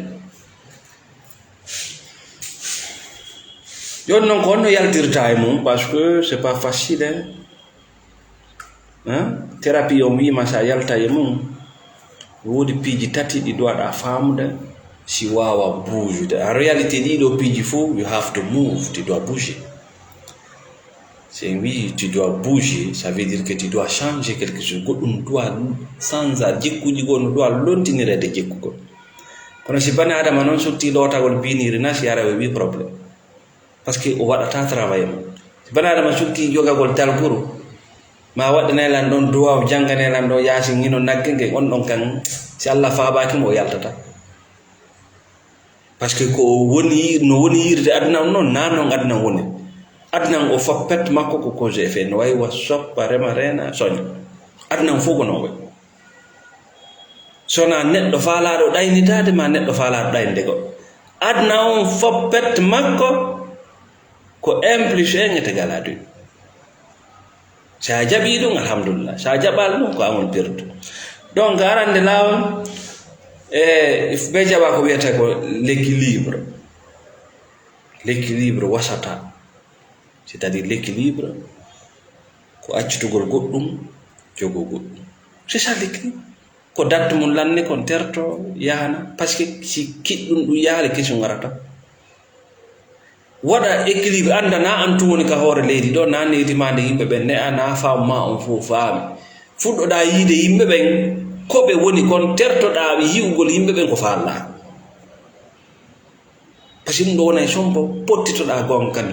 joni noon ko honno yaltirta e mum parce que c'est pas facile thérapie o wima sa yalta e mum woodi piiji tati ɗi dowaɗa famde si wawa bouge en réalité ɗiɗo piiji fou you have to move, tu dois bouger. C'est oui, tu dois bouger, ça veut dire que tu dois changer quelque chose. Goɗɗum doit sans jikkuji goo no doit lontinirede jikkugol kono si bani adama noon sotti lootagol biniri na si ara wi probléme parce que o waɗata travail mum si bani adama sotti jogagol talkuru ma waɗanelan ɗon duwa o janganelan ɗo yaasi ngino nagge nge on ɗon kan si Allah faabakimo o yaltata parce que ko woni no woni yirde aduna on noon na noon aduna woni aduna o foppet makko ko cause e fait no wayi wa soppa rema rena soña aduna fof ko non way sona neɗɗo faalaɗo ɗaynitade ma neɗɗo faalaɗo ɗaynde goɗɗo aduna on foppet makko ko implice e ñete gala ɗum sa jaɓi ɗum alhamdulillah sa jaɓal ɗum ko amon perdu donc arande lawol ɓe jaɓa ko wiyata ko l'équilibre wasata c'est à dire l'équilibre ko accitugol goɗɗum jogo goɗɗum c'est ça l'équilibre ko datte mum lanne kon terto yahana par ce que si kiɗɗum ɗum yaale question garata waɗa équilibre anda na an tum woni ka hoore leydi ɗo na neydimande yimɓe ɓen ne a na faam ma on fof faami fuɗɗoɗa yiide yimɓe ɓen koɓe woni kon tertoɗa yi'ugol yimɓe ɓen ko faalla par ce que ɗum ɗo wona e sombo pottitoɗa gon kan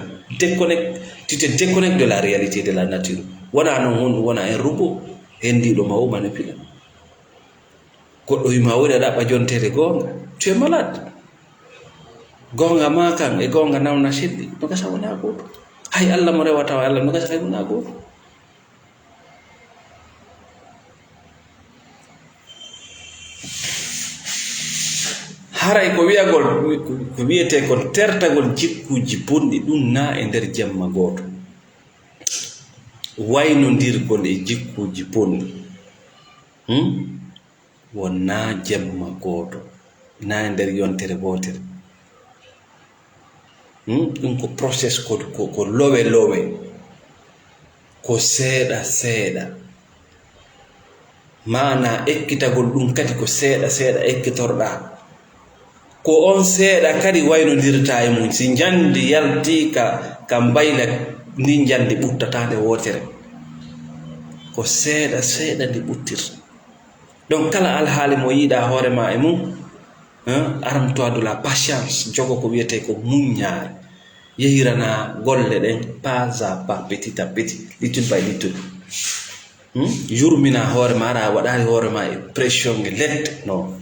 tu te déconnectes de la réalité de la nature wona noon honɗum wona en robot hendiɗo ma o manipule goɗɗo wima woni aɗa ɓajontede gonga tu es malade gonga ma kan e gonga nawna seɗɗi no gasa wona goto hay Allah mo rewata Allah no gasa kay wona goto haray ko wiyagol ko wiyete ko tertagol jikkuji bonɗi ɗum na e nder jamma goto waynodirgol e jikkuji bonɗi wonna jamma goto na e nder yontere gotere ɗum ko process ko lowe ko seeɗa mana ekkitagol ɗum kadi ko seeɗa ekkitorɗa ko on seeɗa kadi waynodirta e mum si jandi yalti ka mbayla ndi jandi ɓuttatande wotere ko seeɗa ndi ɓuttirta donc kala alhaali mo yiiɗa hoorema e mum aramtoa de la patience, jogo ko wiyete ko muññaare, yehirana golle ɗen pas à pas, petit à petit, little by little. Yurmina hoorema, aɗa waɗari hoorema e pression e ledde, non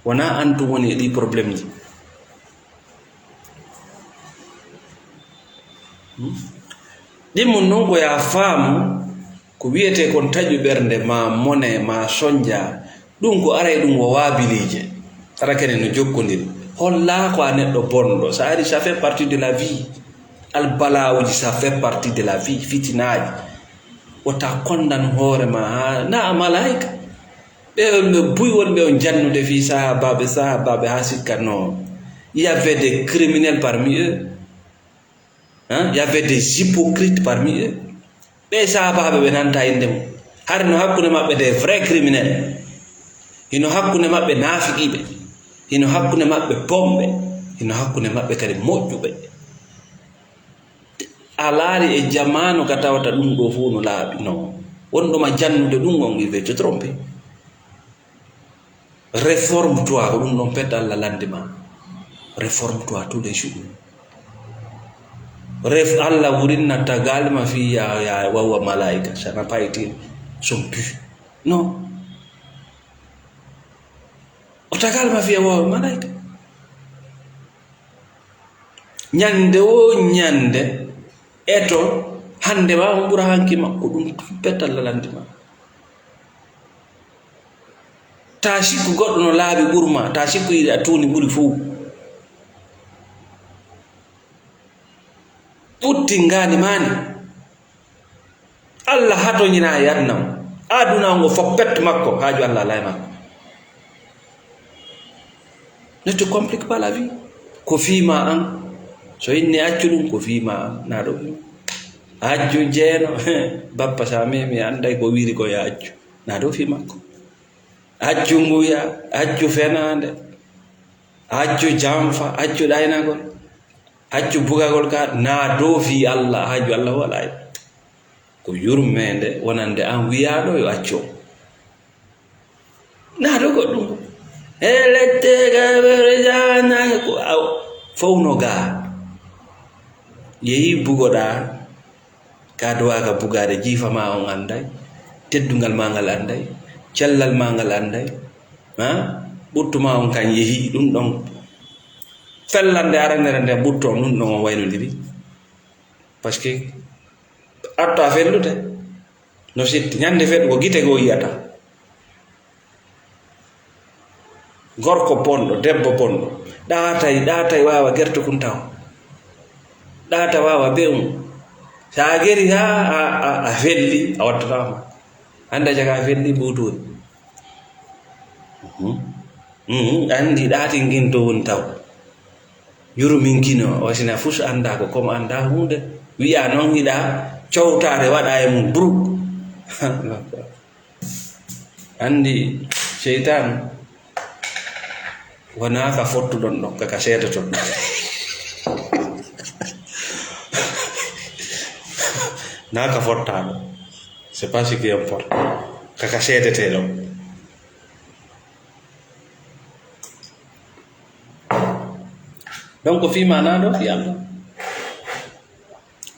wona an tum woni e ɗi probléme ji. ɗimmum noon ko ya faamu ko wiyete kon taƴu ɓernde ma mone ma soñdia ɗum ko ara e ɗum o waabilije ara kene no jokkodiri holla ko a neɗɗo bonɗo sa ari ça fait partie de la vie, albalawuji ça fait partie de la vie, fitinaji wota kondan hoorema ha na a malaika ɓe buy wonɓe on jannude fi sahabaɓe ha sikka no il y avait des criminels parmi eux, il y avait des hypocrites parmi eux. ɓe sahabaɓe ɓe nanta inde mum har no hakkunde maɓɓe des vrais criminels, hino hakkunde maɓɓe naafiqiɓe, hino hakkunde maɓɓe bomɓe, hino hakkunde maɓɓe kadi moƴƴuɓe. a laari e jamanu ka tawata ɗum ɗo fuu no laaɓi, non wonɗoma jannude ɗum on il veut te tromper. Réforme toi ko ɗum ɗon pedda Allah lande ma, réforme toi tous les jours. Ref Allah wurinna tagalma fi ya wawa malaika, ça n'a pas été son but, non. O tagalma fi ya wawa malaika, ñande o ñande eto hande ma o ɓura hanki makko, ɗum pedda Allah lande ma. Ta sikku goɗɗo no laaɓi ɓurma, ta sikku yiɗi a tuuni ɓuri fuu, ɓutti ngani mani Allah hatoñina e yadnam aduna ngo foppet makko haaju Allah lay makko. Ne te complique pas la vie, ko fiima an so inni accu ɗum ko fiima an na ɗo accu jeeno bappa sa memi anday ko wiri ko ya accu na ɗo fi makko. Accu nguya, accu fenande, accu jamfa, accu ɗaynagol, accu bugagol ka na dow fi Allah haaju Allah waɗa ko yurmede wonande an wiyaɗo yo acco na dow goɗɗum e lettega ko fowno ga yehi bugoɗa ka dowaka bugade jiifama on anday, teddungal ma ngal anday, cellal ma ngal anday, ɓuttuma on kan yehi ɗum ɗon fellande arandere nde ɓutto on ɗum ɗon on waynodiri par ce que atto a fellude no sitti ñande feɗ ko gite go yiyata gorko bonɗo debbo bonɗo ɗaatay wawa gerte kun taw ɗaata wawa be'um sa geri ha a felli a wattatama anda jaga a felli ɓuuturi andi ɗaati ngin to woni taw yuruminkino wasina fus anda ko comme anda hunde wiya noon yiɗa cowtare waɗa e mum bruk andi seytan wona ka fottuɗon ɗon kaka seedoton na ka fottaɗo c'est pas ce qui importe, kaka seedete ɗon. donc fima na ɗo fi Allah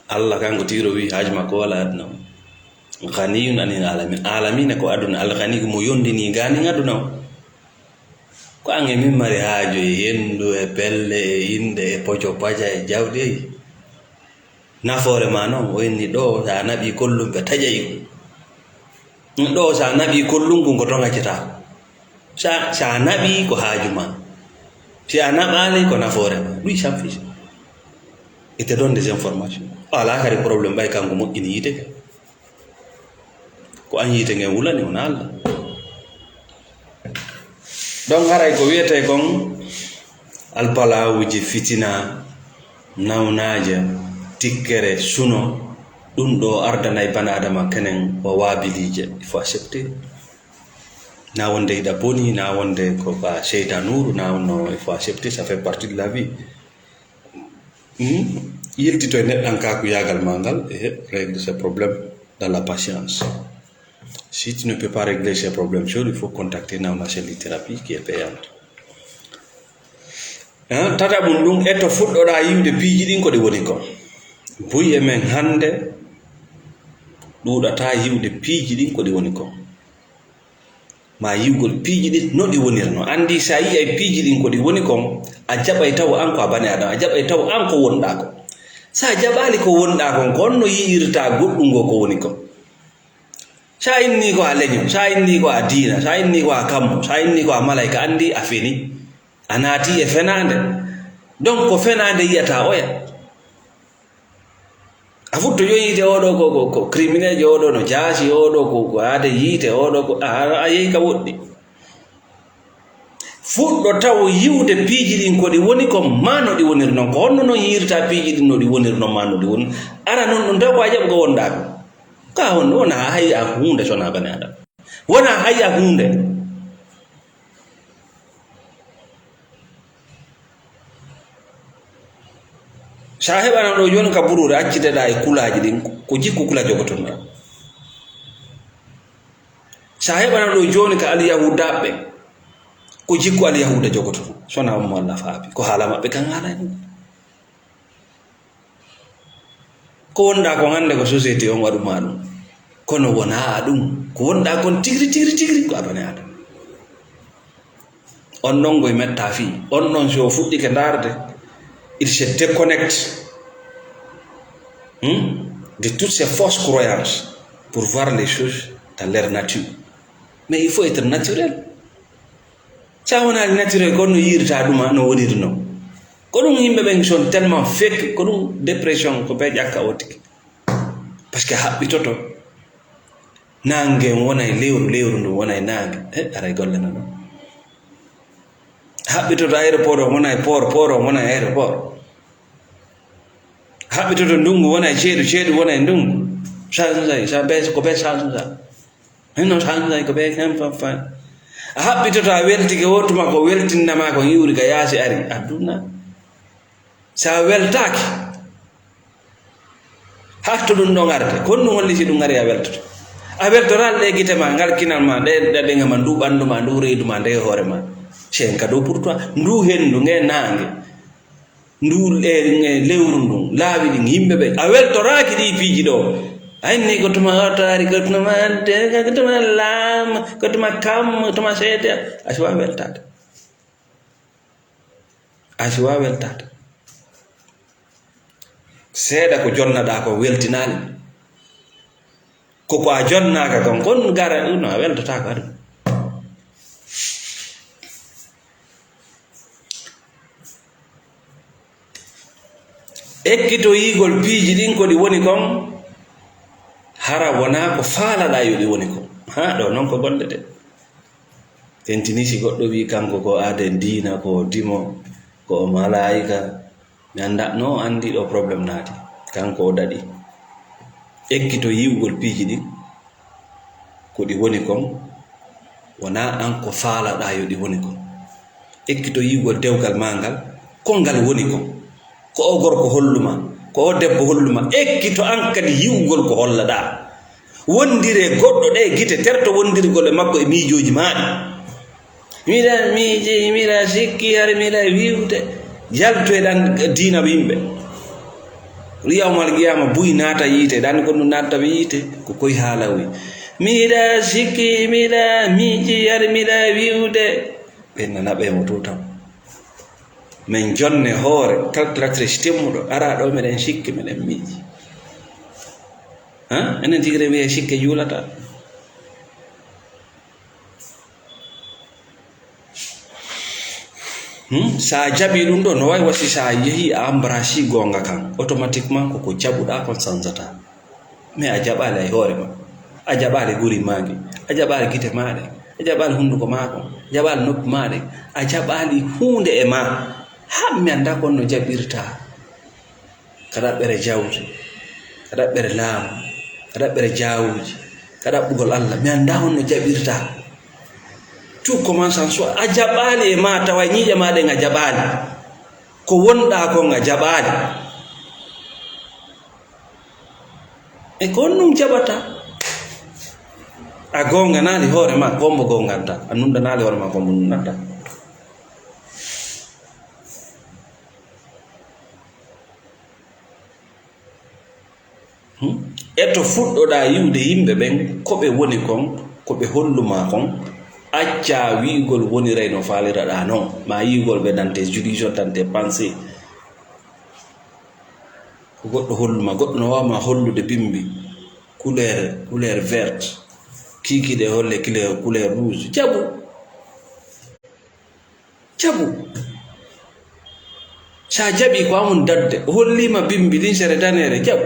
Allah kanko tiro wi haaju makko wala aduna o ghaniyun anil alamin, alamina ko aduna, alghani mo yondini gani aduna o ko an e min mari haaju e hendu e pelle e inde e poco paja e jawɗi e nafoore ma noon o inni ɗo sa naɓi kollum ɓe taƴayi ɗo sa naɓi kollungu ko ton accata sa naɓi ko haaju ma, si a naɓali ko nafoore ma, lui s'en fiche, il te donne des informations. Ala kadi probléme ɓay kanko moƴƴini yite ke ko an yite ngen wulani wona Allah. donc haray ko wiyete kon albalawuji, fitina, nawnaje, tikkere, suno, ɗum ɗo ardanay bana adama kenen o waabilije, il faut accepter. Na wonde hiɗa boni, na wonde ko ba seytanuru, na wonno, il faut accepter, ça fait partie de la vie. Yiltito e neɗɗan ka ko yagal ma ngal e règle ce problème dans la patience. Si tu ne peux pas régler ces problèmes seuls, il faut contacter une thérapie qui est payante. Tata ɗum eto fuɗɗoɗa yiwde piiji ɗin ko ɗi woni ko buye men hande ɗuɗata yiwde piiji ɗin ko ɗi woni ko ma yiwgol piiji ɗin no ɗi wonirno andi sa yi ay piiji ɗin ko ɗi woni kon a jaɓay taw an ko a bane adam a jaɓay taw an ko wonɗa ko sa jaɓali ko wonɗa kon ko onno yi'irta goɗɗum ngo ko woni ko sa inni ko a leño sa inni ko a diina sa inni ko a kammo sa inni ko a malayka andi a feni a naati e fenande donc ko fenande yiyata oya a futto yoyite oɗo ko criminel je oɗo no jaasi oɗo ko ade yiite oɗo ko a yehi ka woɗɗi fuɗɗo taw yiwde piiji ɗin ko ɗi woni ko ma no ɗi woniri noon ko honno noon yirta piiji ɗin no ɗi woniri noon ma no ɗi woni ara noon ɗum taw ko a jaɓi ko wondako ka honno wona hayi a hunde sona bane adam wona hayi a hunde sa heɓana ɗo joni ka burude acciteɗa e kulaji ɗin ko jikku kula jogotonɗa sa heɓana ɗo joni ka alyahudaɓe ko jikku alyahuda jogototo sona mo Allah faabi ko haala maɓɓe kan haala ɗum ko wonɗa kon hande ko société on waɗuma ɗum kono wona ɗum ko wonɗa kon tigri ko abane adam on ɗon goye metta fi on ɗon so fuɗɗike darde il se déconnecte de toutes ces fausses croyances pour voir les choses dans leur nature. Mais il faut être naturel. Ça, on a le naturel, quand nous y irons, nous y irons. Quand nous y irons, sont tellement fake, quand nous dépression, qu'on peut dire chaotique. Parce que habitoto, nange, on a léoru, on a nange, arrêtons là, non. Habitoto aéroport, on a port, on a aéroport. Habitoto ndungu wona ceedu wona ndungu sanzai sa be ko be sanza no sanzai ko be kam fa habitoto a weltike wotuma ko weltinnama ko yiwri ga yaasi ari aduna sa weltaki hatto ɗum ɗon arde kon ɗum holliti ɗum ari a weltoral ɗe gite ma ngal kinal ma ɗe ɗaɗenga ma ndu ɓandu ma ndu reedu ma nde hoore ma c'est cadeau pour toi ndu hendu nge nange ndu lewru ndun laawi ɗin yimɓe ɓe a weltoraki ɗi piiji ɗo ayni ko tuma otari ko tuma laam ko tuma kam tuma seede a siwa weltade seeɗa ko jonnaɗa ko weltinali koko a jonnaka kon kon gara no a weltotako aɗum ekkito yigol piiji ɗin ko ɗi woni kon hara wona ko faalaɗa yo ɗi woni kon ha ɗo noon ko gonɗe de tentini si goɗɗo wi kanko ko aade diina ko dimo ko malayika mi anda no andi ɗo probléme naati kanko o daɗi ekkito yiwgol piiji ɗin ko ɗi woni kon wona an ko faalaɗa yo ɗi woni kon ekkito yiwgol dewgal ma ngal ko ngal woni kon ko o gorko holluma ko o debbo holluma ekkito an kadi yiwgol ko hollaɗa wondire goɗɗo ɗe gite terto wondirgol e makko e miijoji maɗi miɗa miiji miɗa sikki har miɗa wiwde jaltoyɗan diina yimɓe yawmal qiyama buy naata yiite ɗan ko ɗum natta yiite ko koye haala wi miɗa sikki miɗa miiji har miɗa wiwde ɓe nanaɓemo to tam min jonne hoore calculatrice temmuɗo ara ɗo meɗen sikki meɗen miiji enen tigre wiye sikke juulata sa jaɓi ɗum ɗo no wawi wasi sa yeehi a embrasi gonga kan automatiquement koko jaɓuɗa kon sansata mais a jaɓali ay hoore ma a jaɓali guri maagi a jaɓali gite maɗe a jaɓali hunduko maako a jaɓali noppi maɗe a jaɓali hunde e ma ha mi anda kon no jaɓirta kada ɓere jawdi kada ɓere laamu kada ɓere jawuji kada ɓugol Allah mi anda on no jaɓirta tout commence en soi a jaɓali e ma tawa ñiiƴe maɗen a jaɓali ko wonɗa kon a jaɓali e kon ɗum jaɓata a gonga naali hoore ma kombo gonganta a nunda naali hoore ma kombo nundanta e to fuɗɗoɗa yiwde yimɓe ɓen ko ɓe woni kon ko ɓe holluma kon acca wiigol woni rey no faaliraɗa noon ma yiigol ɓe dante juridiction dante pensé ko goɗɗo holluma goɗɗo no wawma hollude bimbi couleur verte kikiɗe holle couleur rouge jaɓu sa jaɓi ko amum dadde o hollima bimbi linsere danere jaɓu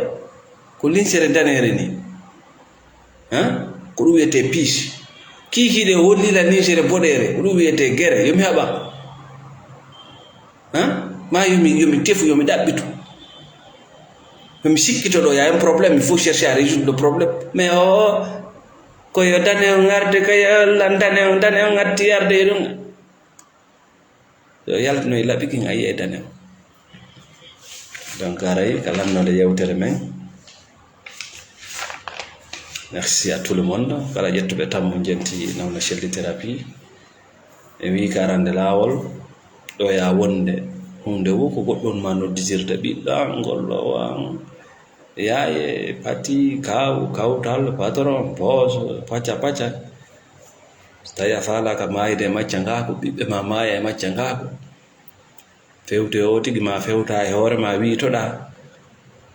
ko linsere danere ni ko ɗum wiyete piche kikiɗe o hollila linsere boɗere ko ɗum wiyete guere yomi haɓa ma yomi tefu yomi ɗaɓɓitu yomi sikkito ɗo ya un problème il faut chercher à résoudre le problème mais koyo dane o garde koyo dane o gatti yarde ɗum yo yaltino e laɓikin a yiye dane o donc aray ka lannode yewtere men. Merci à tout le monde kala ƴettuɓe tammo jenti nawna Shelly Thérapie e wi ka arande laawol ɗo ya wonde hunde wo ko goɗɗon ma nodditirde ɓiɗɗa gollowa yaye pati kawtal patron boss pacca so tawi a falaka mayde e macca ngako ɓiɓɓe ma maya e macca ngako fewte o tigi ma fewta e hoore ma wiitoɗa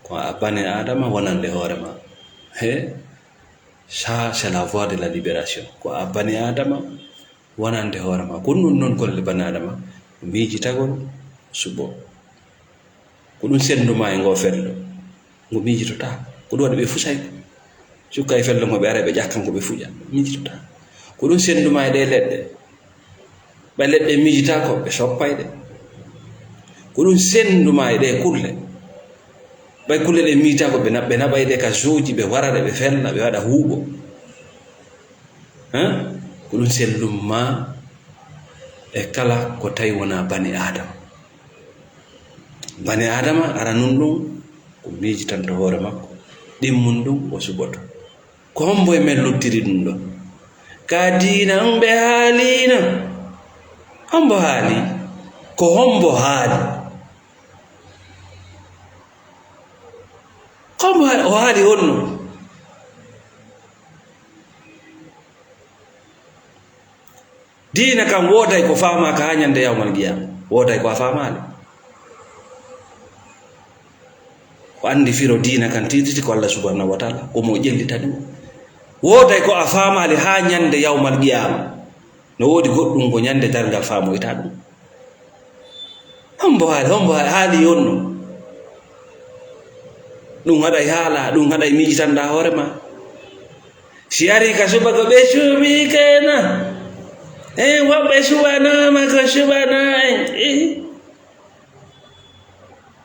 ko a bane adama wonande hoore ma ça c'est la voie de la libération ko a bani adama wonande hoore ma ko ɗum noon golle bani adama miijitagol suɓo ko ɗum senduma e ngo fello ngo miijitota ko ɗum waɗi ɓe fusay sukka e fello ngo ɓe ara ɓe ƴakkan ko ɓe fuƴa miijitota ko ɗum senduma e ɗe leɗɗe ɓe leɗɗe miijita ko ɓe soppayɗe ko ɗum senduma e ɗe kulle ɓay kulle ɗe miita ko ɓe naɓayde ka zoji ɓe waraɗe ɓe fella ɓe waɗa huuɓo ko ɗum sellum ma e kala ko tawi wona bani adama ara nun ɗum ko miijitanto hoore makko ɗimmun ɗum o suɓoto ko hombo e men luttiri ɗum ɗo ka diina ɓe haalino hombo haali ko hombo haali o haali honno diina kam wooday ko famaka ha ñande yawmal qiyama wooday ko a famali ko andi firo diina kan tititi ko Allah subhanahu wa ta'ala ko mo ƴellitani wooday ko a famali ha ñande yawmal qiyama no woodi goɗɗum ko ñande dargal famoyta ɗum hombo haali honno ɗum haɗay haala ɗum haɗay miijitanda hoore ma si ari ka subaka ɓe suuɓi kena woɓɓe suɓanama ko suɓana en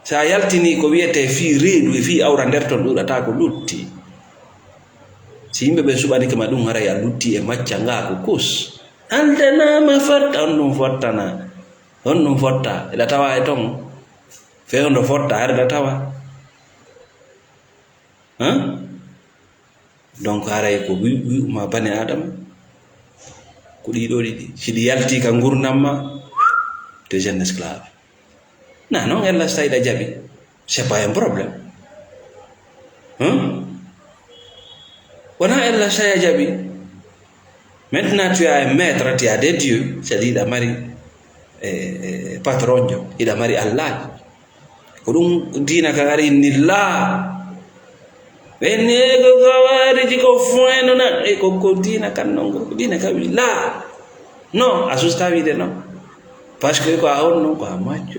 sa yaltini ko wiyete fi reedu e fi awra nder ton ɗuɗata ko lutti si yimɓe ɓe suɓani kama ɗum haray a lutti e macca nga ko kus aldanama fotta on ɗum fotta eɗa tawa e ton fewndo fotta aɗa tawa donc haray ko wi'uma bani adama ko ɗiɗo ɗiɗi siɗi yalti ka gurdam ma de jeune esclave na non ella so tawiɗa jaɓi c'est pas un problème wona ella so tawi a jaɓi maintenant tu as un maître tu as des dieux c'est-à-dire iɗa mari patron jo iɗa mari allah ko ɗum diina ka ari nilla ɓenne ko kawariji ko foynona ko diina kan non ko diina ka wi la non a susta wiide non parce que ko a honno ko a macco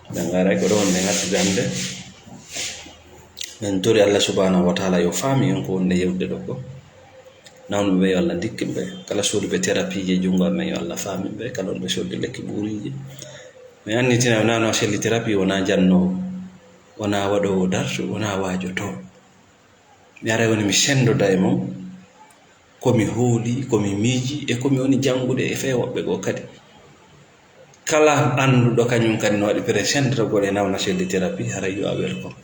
dangara ko ɗon ne hattidande men tori Allah subhanahu wa ta'ala yo faami on ko wonde yewde ɗo ko nawnu ɓe yo Allah dikkinɓe kala sohluɓe thérapie je jungo men yo Allah faami ɓe kala ɓe sohli lekki ɓuuriji mi annitina wonano Shelly Thérapie wona jannowo wona waɗowo darsu wona waajoto mi ara woni mi sendoda e mum komi hooli komi miiji e komi woni jangude e feewoɓɓe goo kadi kala annduɗo kañum kadi no waɗi presentregol e nawna Shelly Thérapie haray yo a welcome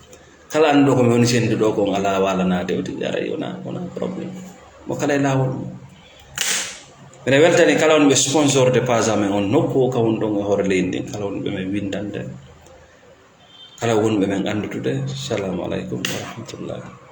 kala ando ko mi woni sendi ɗo kon ala walanade o tijara wona probléme mo kala e lawol mum mine weltani kala wonɓe sponsor de pas amen on nokku o ka won ɗon e hoore leydi ndin kala wonɓe men windande kala wonɓe men andutude. Assalamu aleykum wa rahmatullah.